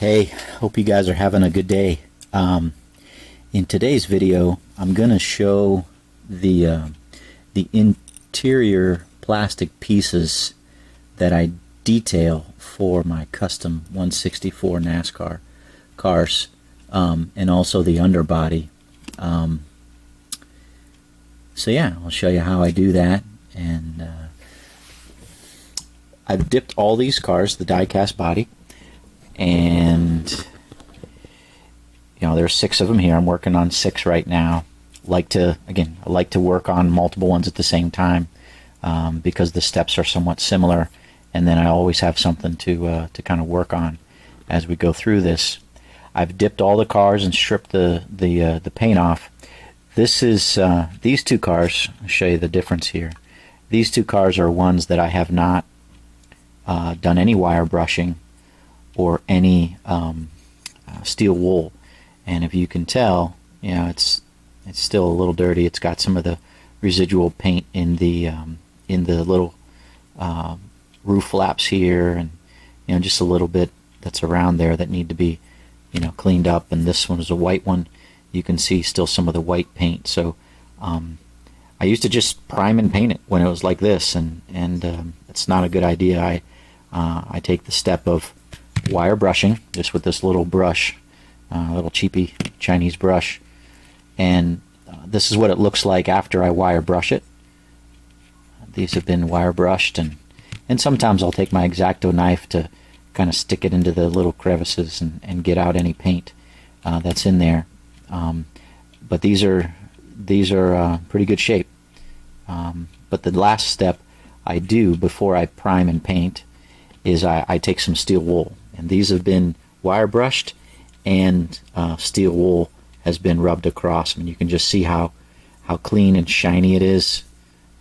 Hey, hope you guys are having a good day. In today's video, I'm going to show the interior plastic pieces that I detail for my custom 164 NASCAR cars, and also the underbody. So yeah, I'll show you how I do that. And I've dipped all these cars, the die-cast body, and you know, there's 6 of them here. I'm working on 6 right now. I like to work on multiple ones at the same time, because the steps are somewhat similar, and then I always have something to kind of work on as we go through this. I've dipped all the cars and stripped the paint off. This is these 2 cars. I'll show you the difference here. These 2 cars are ones that I have not done any wire brushing or any steel wool, and if you can tell, you know, it's still a little dirty. It's got some of the residual paint in the little roof flaps here, and you know, just a little bit that's around there that need to be, you know, cleaned up. And this one is a white one. You can see still some of the white paint. So I used to just prime and paint it when it was like this, and it's not a good idea. I take the step of wire brushing just with this little brush, little cheapy Chinese brush, and this is what it looks like after I wire brush it. These have been wire brushed, and sometimes I'll take my X-Acto knife to kind of stick it into the little crevices and get out any paint that's in there. But these are pretty good shape. But the last step I do before I prime and paint is I take some steel wool, and these have been wire brushed, and steel wool has been rubbed across, and you can just see how clean and shiny it is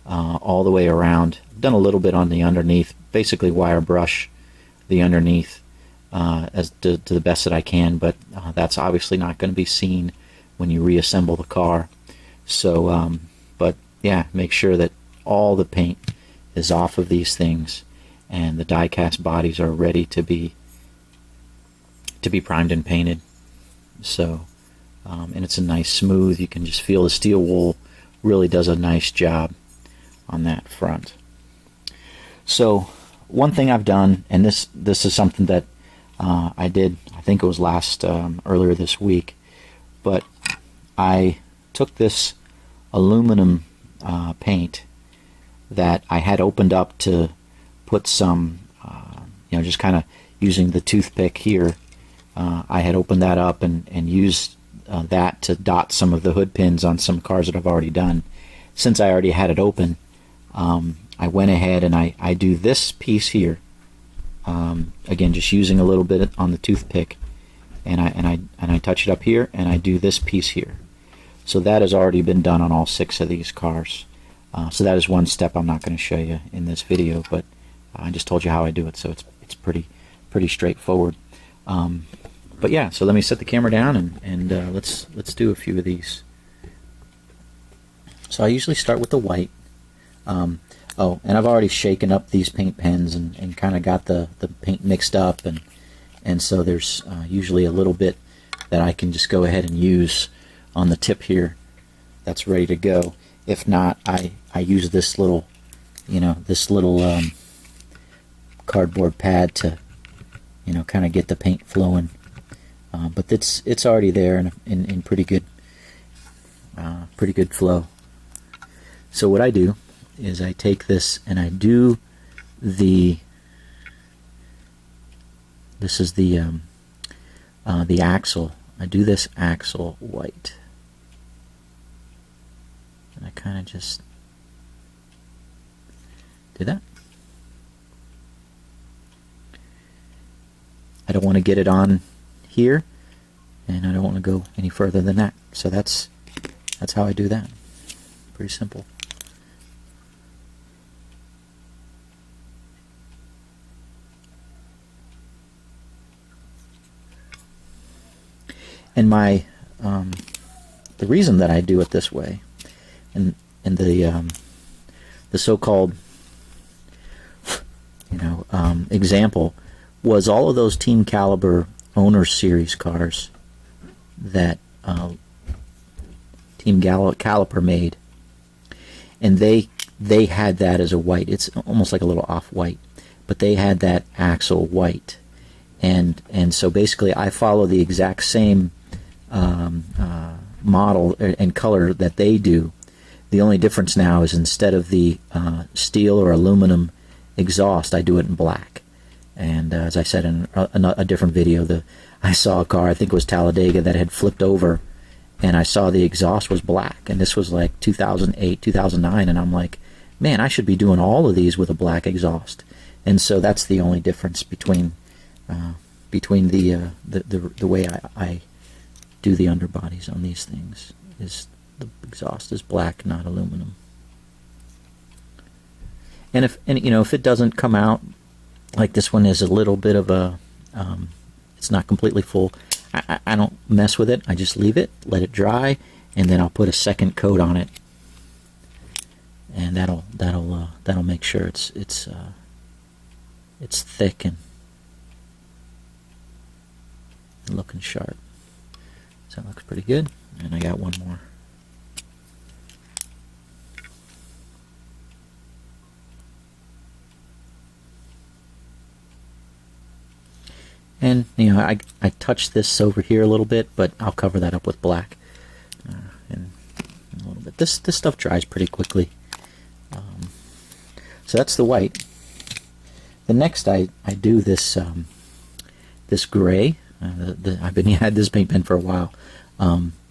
all the way around. I've done a little bit on the underneath, basically wire brush the underneath as to the best that I can, but that's obviously not going to be seen when you reassemble the car. So but yeah, make sure that all the paint is off of these things, and the die-cast bodies are ready to be primed and painted. So and it's a nice smooth, you can just feel the steel wool really does a nice job on that front. So one thing I've done, and this is something that I did, I think it was earlier this week, but I took this aluminum paint that I had opened up to put some, you know, just kind of using the toothpick here. I had opened that up and used that to dot some of the hood pins on some cars that I've already done. Since I already had it open, I went ahead and I do this piece here, again just using a little bit on the toothpick, and I touch it up here, and I do this piece here. So that has already been done on all 6 of these cars. So that is one step I'm not going to show you in this video, but I just told you how I do it, so it's pretty straightforward. But yeah, so let me set the camera down and let's do a few of these. So I usually start with the white. Oh, and I've already shaken up these paint pens and kind of got the paint mixed up, and so there's usually a little bit that I can just go ahead and use on the tip here that's ready to go. If not, I use this little, you know, cardboard pad to, you know, kind of get the paint flowing. But it's already there in pretty good flow. So what I do is I take this and I do this is the axle. I do this axle white, and I kind of just do that. I don't want to get it on here, and I don't want to go any further than that. So that's how I do that. Pretty simple. And the reason that I do it this way, and the so-called example was all of those Team Caliber Owner Series cars that Team Caliper made, and they had that as a white. It's almost like a little off-white, but they had that axle white, and so basically I follow the exact same model and color that they do. The only difference now is instead of the steel or aluminum exhaust, I do it in black. And as I said in a different video, I saw a car, I think it was Talladega, that had flipped over, and I saw the exhaust was black, and this was like 2008, 2009, and I'm like, man, I should be doing all of these with a black exhaust. And so that's the only difference between the way I do the underbodies on these things, is the exhaust is black, not aluminum. And if it doesn't come out, like this one is a little bit of a, it's not completely full, I don't mess with it. I just leave it, let it dry, and then I'll put a second coat on it, and that'll make sure it's thick and looking sharp. So that looks pretty good. And I got one more. And I touched this over here a little bit, but I'll cover that up with black and a little bit. This stuff dries pretty quickly. So that's the white. The next I do this this gray. I've had this paint pen for a while.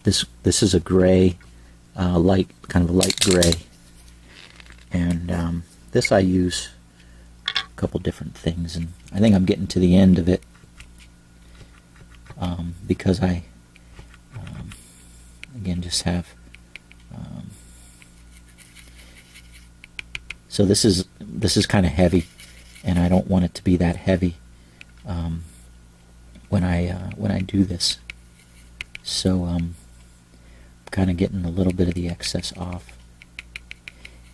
This is a gray, kind of a light gray, and this I use a couple different things, and I think I'm getting to the end of it. Because I again just have so this is kind of heavy, and I don't want it to be that heavy when I do this. So I'm kind of getting a little bit of the excess off,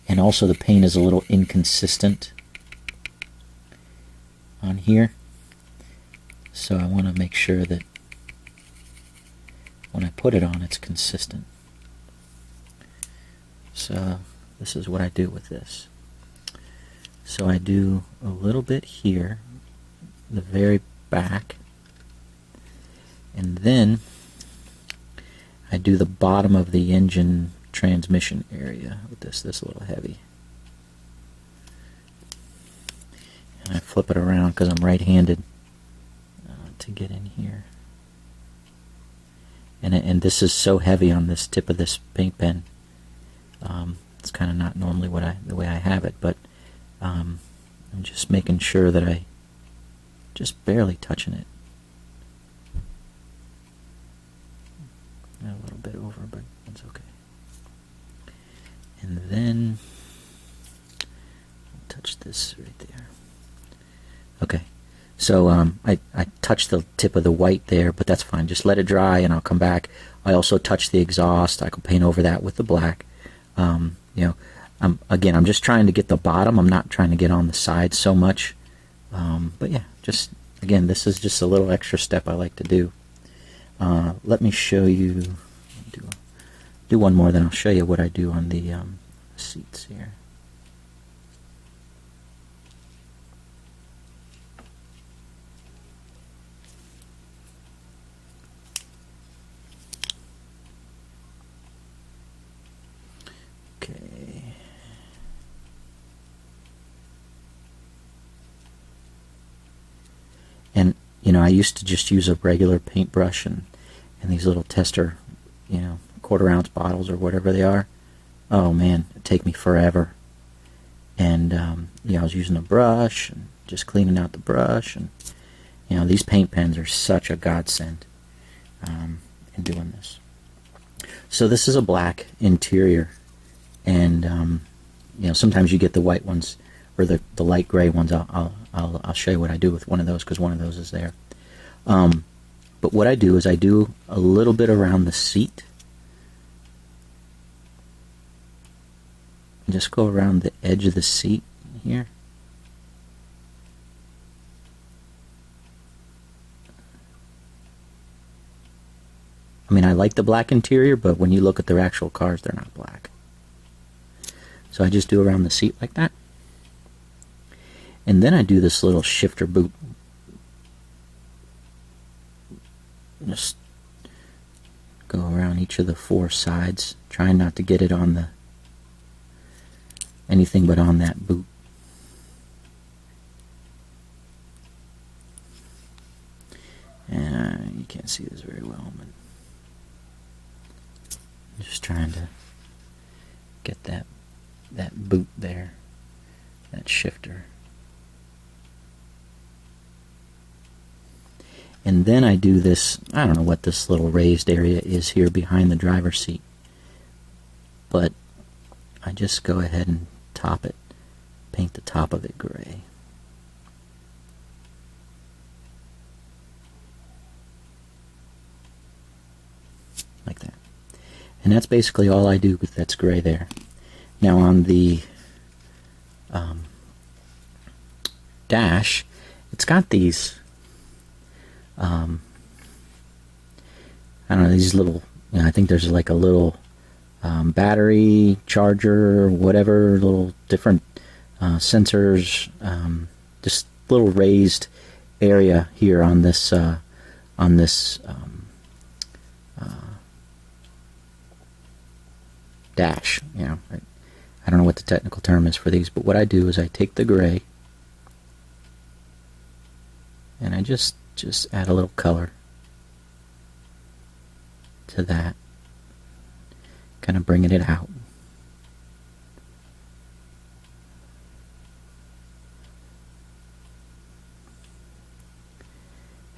and also the paint is a little inconsistent on here. So I want to make sure that when I put it on, it's consistent. So this is what I do with this. So I do a little bit here, the very back, and then I do the bottom of the engine transmission area with this. This a little heavy. And I flip it around because I'm right-handed to get in here. And this is so heavy on this tip of this paint pen. It's kind of not normally the way I have it, but I'm just making sure that I just barely touching it. A little bit over, but that's okay. And then I'll touch this right there. Okay. So I touched the tip of the white there, but that's fine. Just let it dry, and I'll come back. I also touched the exhaust. I can paint over that with the black. Again, I'm just trying to get the bottom. I'm not trying to get on the side so much. But yeah, just again, this is just a little extra step I like to do. Let me show you. Do one more, then I'll show you what I do on the seats here. And I used to just use a regular paintbrush and these little tester, 1/4 ounce bottles or whatever they are. Oh man, it'd take me forever. And I was using a brush and just cleaning out the brush, and these paint pens are such a godsend in doing this. So this is a black interior, and sometimes you get the white ones or the light gray ones. I'll show you what I do with one of those, because one of those is there. But what I do is I do a little bit around the seat. Just go around the edge of the seat here. I mean, I like the black interior, but when you look at their actual cars, they're not black. So I just do around the seat like that. And then I do this little shifter boot. Just go around each of the four sides, trying not to get it on the anything but on that boot. And you can't see this very well, but I'm just trying to get that boot there, that shifter. And then I do this, I don't know what this little raised area is here behind the driver's seat, but I just go ahead and top it, paint the top of it gray. Like that. And that's basically all I do with that's gray there. Now on the dash, it's got these I don't know, these little, I think there's like a little battery charger, whatever, little different sensors, just little raised area here on this dash. I don't know what the technical term is for these, but what I do is I take the gray and I just add a little color to that, kind of bringing it out.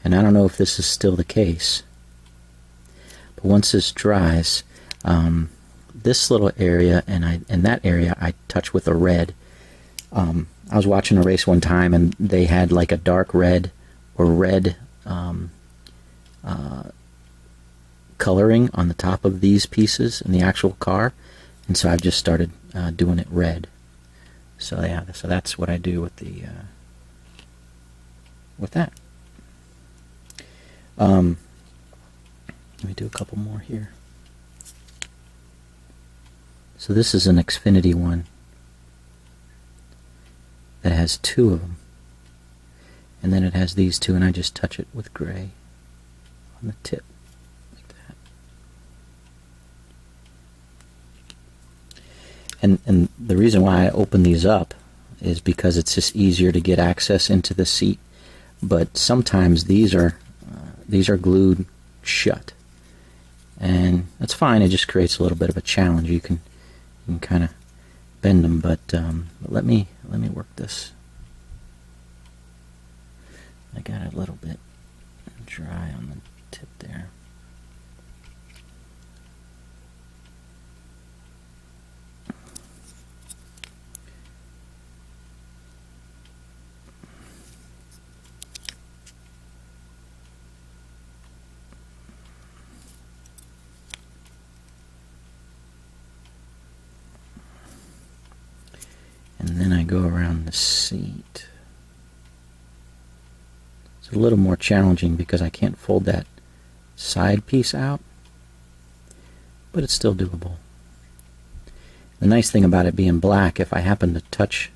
And I don't know if this is still the case, but once this dries, this little area and that area I touch with a red. I was watching a race one time and they had like a dark red or red coloring on the top of these pieces in the actual car, and so I've just started doing it red. So yeah, so that's what I do with the with that. Let me do a couple more here. So this is an Xfinity one that has two of them, and then it has these two, and I just touch it with gray on the tip like that. And the reason why I open these up is because it's just easier to get access into the seat, but sometimes these are glued shut, and that's fine. It just creates a little bit of a challenge. You can kind of bend them, but let me work this. I got it a little bit dry on the tip there. And then I go around the seat. It's a little more challenging because I can't fold that side piece out, but it's still doable. The nice thing about it being black, if I happen to touch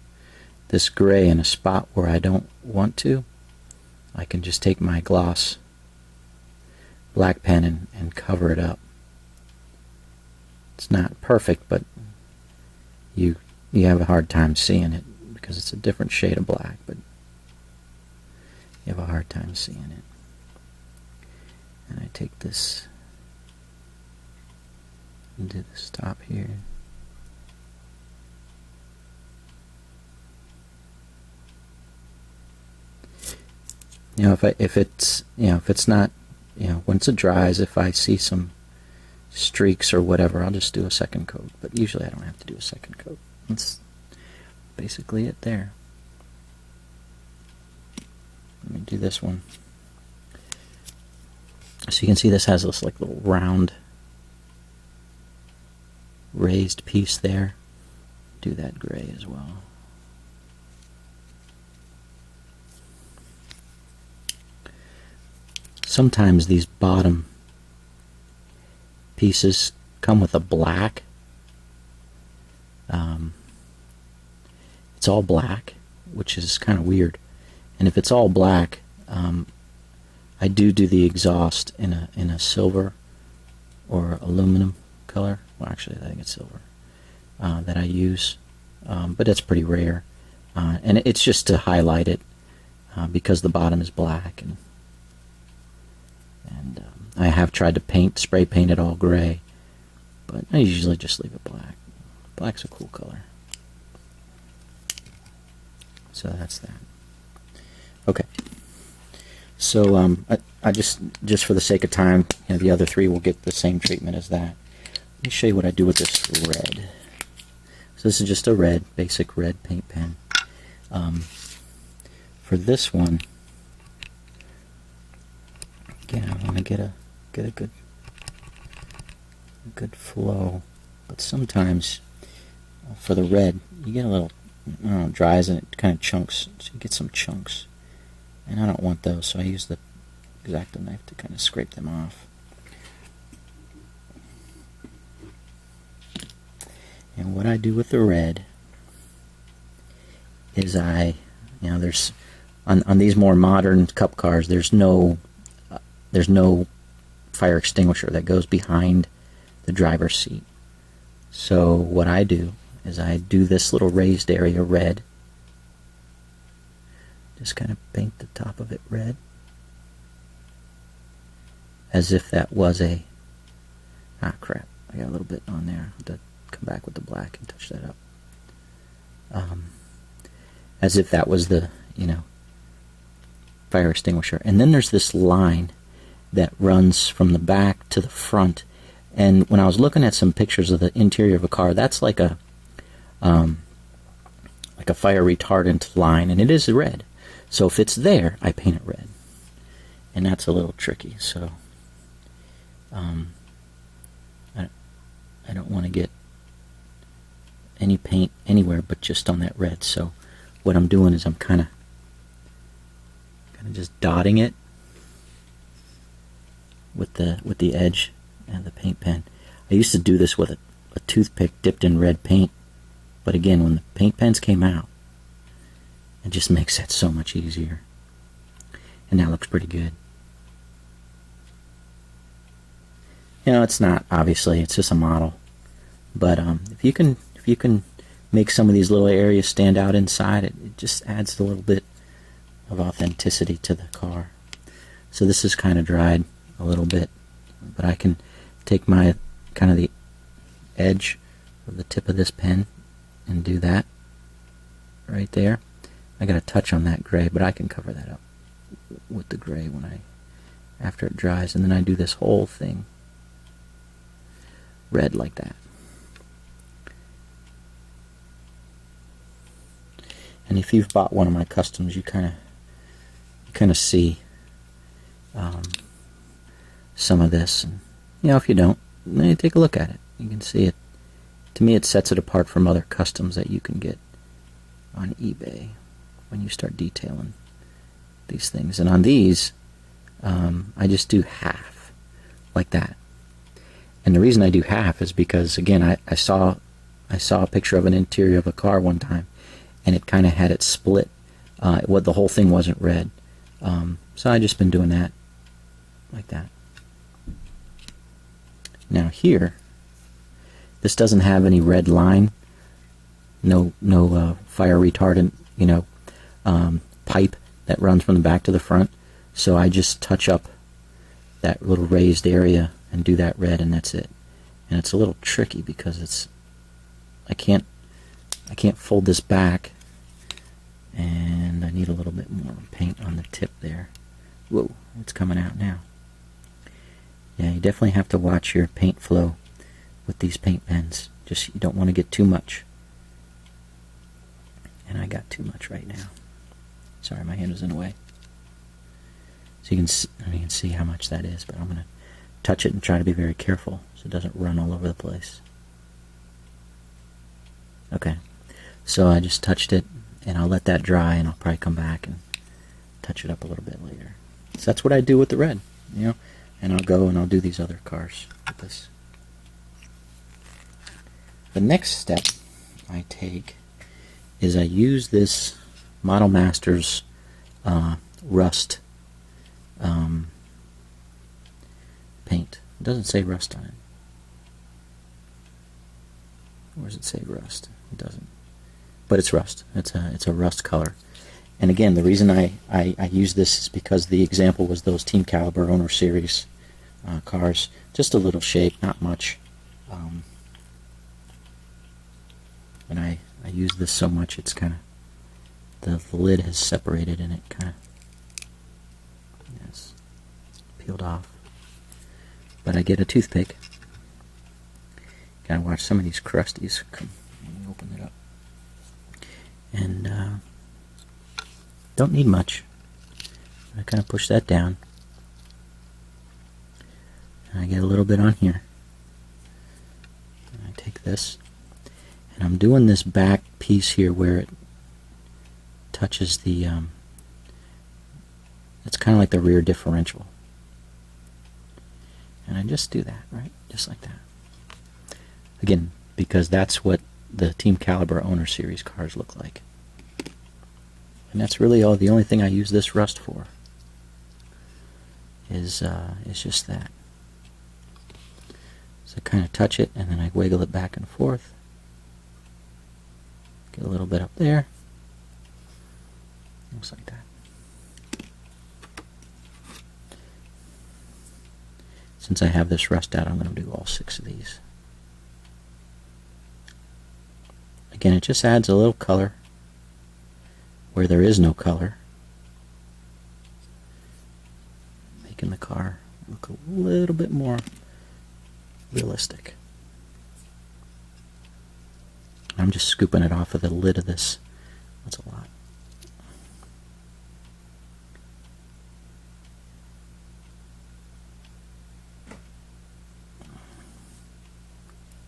this gray in a spot where I don't want to, I can just take my gloss black pen and cover it up. It's not perfect, but you have a hard time seeing it because it's a different shade of black, but you have a hard time seeing it. And I take this and do the stop here. If it's not, once it dries, if I see some streaks or whatever, I'll just do a second coat, but usually I don't have to do a second coat. That's basically it there. Let me do this one. So you can see this has this like little round raised piece there. Do that gray as well. Sometimes these bottom pieces come with a black. It's all black, which is kind of weird. And if it's all black, I do the exhaust in a silver or aluminum color. Well, actually, I think it's silver that I use, but it's pretty rare. And it's just to highlight it because the bottom is black, and I have tried to spray paint it all gray, but I usually just leave it black. Black's a cool color. So that's that. Okay. So I just for the sake of time, the other three will get the same treatment as that. Let me show you what I do with this red. So this is just a basic red paint pen. For this one, again, I want to get a good flow, but sometimes for the red, you get a little, it dries and it kind of chunks, so you get some chunks, and I don't want those, so I use the X-Acto knife to kind of scrape them off. And what I do with the red is there's on these more modern cup cars, there's no fire extinguisher that goes behind the driver's seat. So what I do is I do this little raised area red. Just kind of paint the top of it red, as if that was a, crap, I got a little bit on there. I'll have to come back with the black and touch that up. As if that was the, fire extinguisher. And then there's this line that runs from the back to the front. And when I was looking at some pictures of the interior of a car, that's like a fire retardant line, and it is red. So if it's there, I paint it red. And that's a little tricky, so I don't want to get any paint anywhere but just on that red. So what I'm doing is I'm kind of just dotting it with the edge and the paint pen. I used to do this with a toothpick dipped in red paint, but again, when the paint pens came out, it just makes that so much easier. And that looks pretty good. It's not, obviously, it's just a model, but if you can make some of these little areas stand out inside, it just adds a little bit of authenticity to the car. So this is kind of dried a little bit, but I can take my kind of the edge of the tip of this pen and do that right there. I got a touch on that gray, but I can cover that up with the gray after it dries, and then I do this whole thing red like that. And if you've bought one of my customs, you kind of see some of this, and if you don't, then you take a look at it. You can see it. To me, it sets it apart from other customs that you can get on eBay when you start detailing these things. And on these, I just do half like that. And the reason I do half is because, again, I saw a picture of an interior of a car one time, and it kind of had it split. The whole thing wasn't red. So I just been doing that like that. Now here, this doesn't have any red line, no fire retardant, pipe that runs from the back to the front. So I just touch up that little raised area and do that red, and that's it. And it's a little tricky because I can't fold this back, and I need a little bit more paint on the tip there. Whoa, it's coming out now. Yeah, you definitely have to watch your paint flow with these paint pens. Just, you don't want to get too much. And I got too much right now. Sorry, my hand was in the way. So you can see how much that is, but I'm going to touch it and try to be very careful so it doesn't run all over the place. Okay, so I just touched it, and I'll let that dry, and I'll probably come back and touch it up a little bit later. So that's what I do with the red, and I'll go and I'll do these other cars with this. the next step I take is I use this Model Master's rust paint. It doesn't say rust on it. Or does it say rust? It doesn't. But it's rust. It's a rust color. And again, the reason I use this is because the example was those Team Caliber Owner Series cars. Just a little shake, not much. And I use this so much, it's kind of, the lid has separated and it kind of is peeled off. But I get a toothpick. Gotta watch some of these crusties. Let me open it up. And don't need much. I kind of push that down. And I get a little bit on here. And I take this. And I'm doing this back piece here where it touches the, it's kind of like the rear differential. And I just do that, right? Just like that. Again, because that's what the Team Caliber Owner Series cars look like. And that's really the only thing I use this rust for. Is just that. So I kind of touch it and then I wiggle it back and forth. Get a little bit up there. Looks like that. Since I have this rust out, I'm going to do all 6 of these. Again, it just adds a little color where there is no color, making the car look a little bit more realistic. I'm just scooping it off of the lid of this. That's a lot.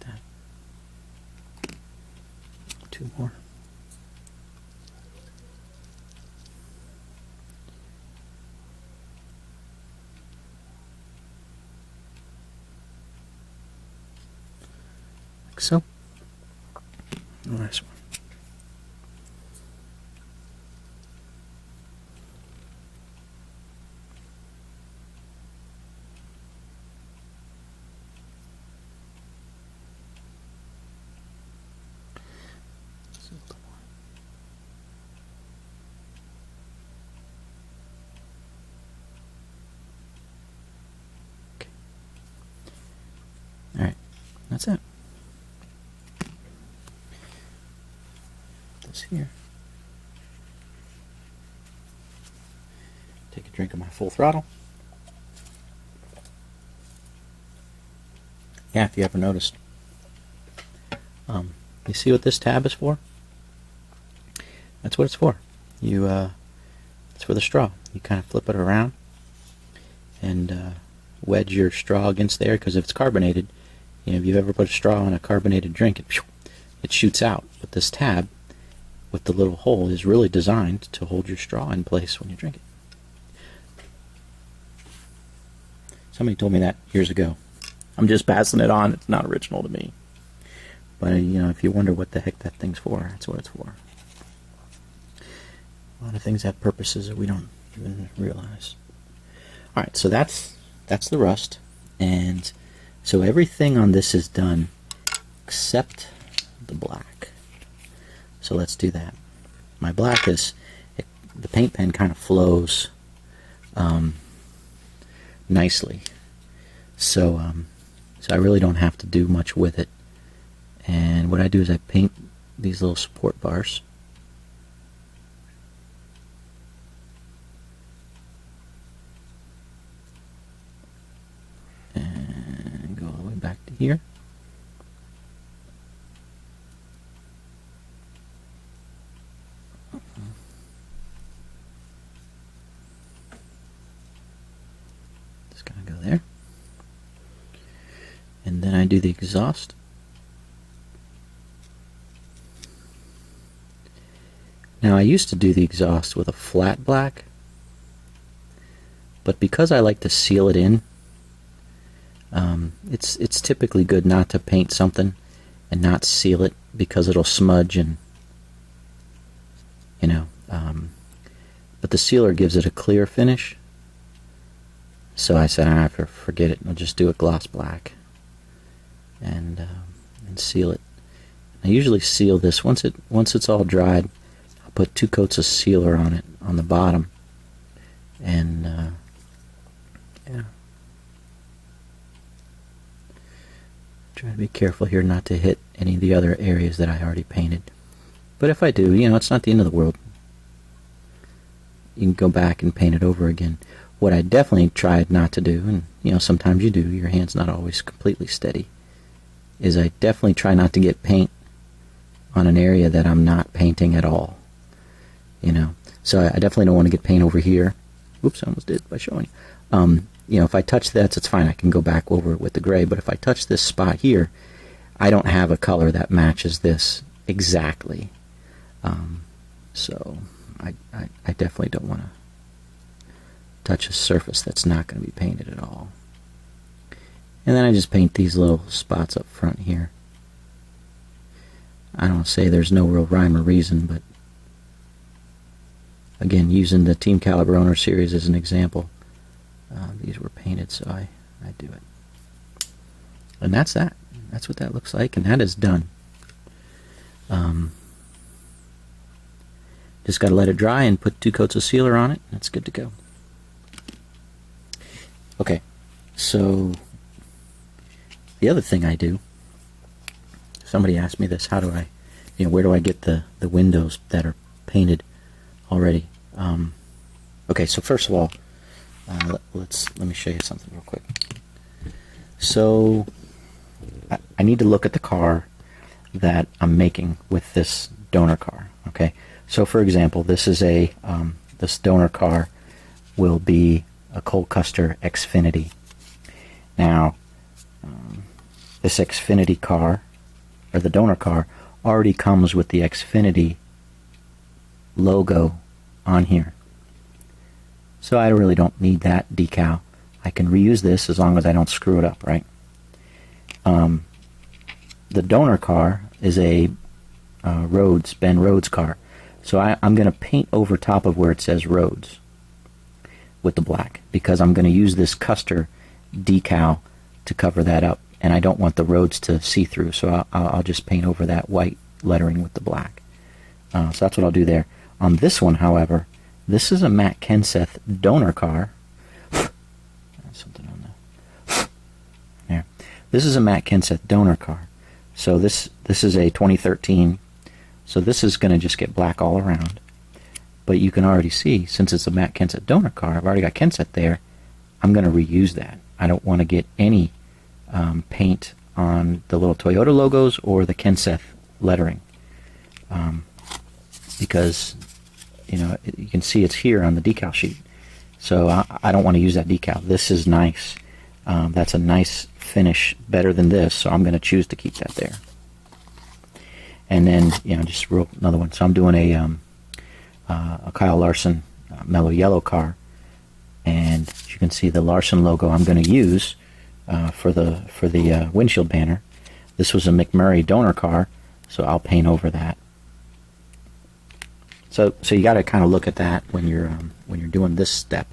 That. 2 more. Like so. The last one. Okay. All right, that's it. Here. Take a drink of my Full Throttle. Yeah, if you ever noticed. You see what this tab is for? That's what it's for. It's for the straw. You kind of flip it around and wedge your straw against there, because if it's carbonated, if you've ever put a straw in a carbonated drink, it shoots out. But this tab with the little hole is really designed to hold your straw in place when you drink it. Somebody told me that years ago. I'm just passing it on. It's not original to me. But if you wonder what the heck that thing's for, that's what it's for. A lot of things have purposes that we don't even realize. Alright, so that's the rust. And so everything on this is done except the black. So let's do that. My black is, the paint pen kind of flows nicely. So I really don't have to do much with it. And what I do is I paint these little support bars. And go all the way back to here. There. And then I do the exhaust. Now I used to do the exhaust with a flat black, but because I like to seal it in, it's typically good not to paint something and not seal it because it'll smudge, and but the sealer gives it a clear finish. So I said, I forget it. I'll just do a gloss black and seal it. I usually seal this once it's all dried. I'll put 2 coats of sealer on it on the bottom, and yeah. Try to be careful here not to hit any of the other areas that I already painted. But if I do, it's not the end of the world. You can go back and paint it over again. What I definitely tried not to do, and sometimes you do, your hand's not always completely steady, is I definitely try not to get paint on an area that I'm not painting at all. So I definitely don't want to get paint over here. Oops, I almost did by showing you. If I touch that, it's fine. I can go back over it with the gray. But if I touch this spot here, I don't have a color that matches this exactly. So I definitely don't want to touch a surface that's not going to be painted at all. And then I just paint these little spots up front here. I don't say there's no real rhyme or reason, but again, using the Team Caliber Owner Series as an example, these were painted, so I do it. And that's that. That's what that looks like, and that is done. Just got to let it dry and put 2 coats of sealer on it, and it's good to go. Okay, so the other thing I do, somebody asked me this, how do I, where do I get the windows that are painted already? Okay, so first of all, let me show you something real quick. So I need to look at the car that I'm making with this donor car. Okay, so for example, this is this donor car will be a Cole Custer Xfinity. Now, this Xfinity car, or the donor car, already comes with the Xfinity logo on here. So I really don't need that decal. I can reuse this as long as I don't screw it up, right? The donor car is a Ben Rhodes car. So I'm going to paint over top of where it says Rhodes with the black, because I'm going to use this Custer decal to cover that up, and I don't want the Rhodes to see through, so I'll just paint over that white lettering with the black. So that's what I'll do there. On this one, however, this is a Matt Kenseth donor car. Something on there. This is a Matt Kenseth donor car. So this is a 2013. So this is going to just get black all around. But you can already see, since it's a Matt Kenseth donor car, I've already got Kenseth there. I'm going to reuse that. I don't want to get any paint on the little Toyota logos or the Kenseth lettering, because you can see it's here on the decal sheet. So I don't want to use that decal. This is nice. That's a nice finish, better than this. So I'm going to choose to keep that there. And then just another one. So I'm doing a Kyle Larson mellow yellow car, and as you can see, the Larson logo I'm going to use for the windshield banner. This was a McMurray donor car, so I'll paint over that. So you got to kind of look at that when you're doing this step.